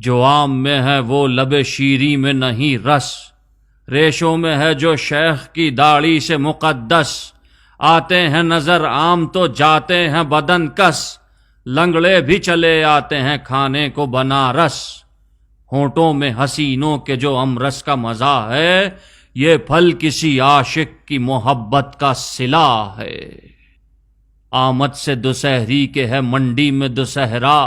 جو آم میں ہے وہ لب شیری میں نہیں رس، ریشوں میں ہے جو شیخ کی داڑھی سے مقدس، آتے ہیں نظر آم تو جاتے ہیں بدن کس، لنگڑے بھی چلے آتے ہیں کھانے کو بنارس، ہونٹوں میں حسینوں کے جو امرس کا مزہ ہے، یہ پھل کسی عاشق کی محبت کا صلہ ہے۔ آمد سے دوسہری کے ہے منڈی میں دوسہرا،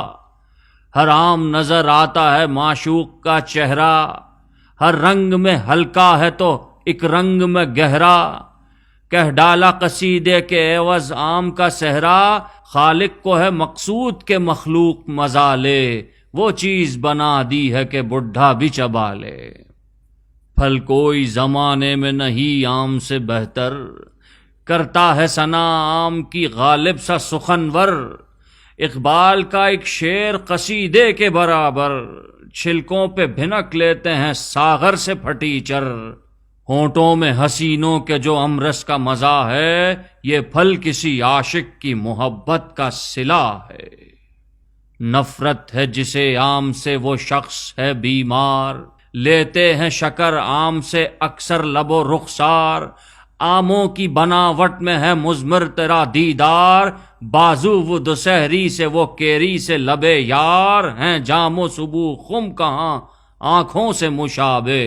ہر آم نظر آتا ہے معشوق کا چہرہ، ہر رنگ میں ہلکا ہے تو ایک رنگ میں گہرا، کہہ ڈالا قصیدے کے عوض آم کا صحرا، خالق کو ہے مقصود کے مخلوق مزہ لے، وہ چیز بنا دی ہے کہ بڈھا بھی چبا لے۔ پھل کوئی زمانے میں نہیں آم سے بہتر، کرتا ہے ثنا آم کی غالب سا سخنور، اقبال کا ایک شعر قصیدے کے برابر، چھلکوں پہ بھنک لیتے ہیں ساغر سے پھٹی چر، ہونٹوں میں حسینوں کے جو امرس کا مزہ ہے، یہ پھل کسی عاشق کی محبت کا صلہ ہے۔ نفرت ہے جسے آم سے وہ شخص ہے بیمار، لیتے ہیں شکر آم سے اکثر لب و رخسار، آموں کی بناوٹ میں ہے مضمر تیرا دیدار، بازو وہ دوسہری سے وہ کیری سے لبے یار، ہیں جام و صبح خم کہاں آنکھوں سے مشابہ،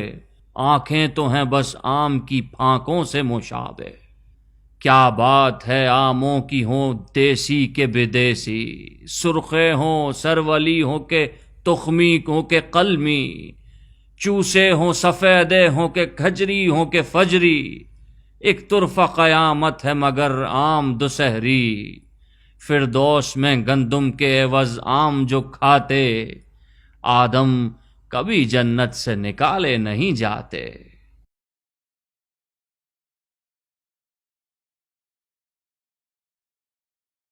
آنکھیں تو ہیں بس آم کی پھانکوں سے مشابہ۔ کیا بات ہے آموں کی ہوں دیسی کے بدیسی، سرخے ہوں سرولی ہوں کہ تخمی ہوں کہ قلمی، چوسے ہوں سفیدے ہوں کہ کھجری ہوں کہ فجری، ایک طرفہ قیامت ہے مگر آم دوسہری، فردوس میں گندم کے عوض آم جو کھاتے، آدم کبھی جنت سے نکالے نہیں جاتے۔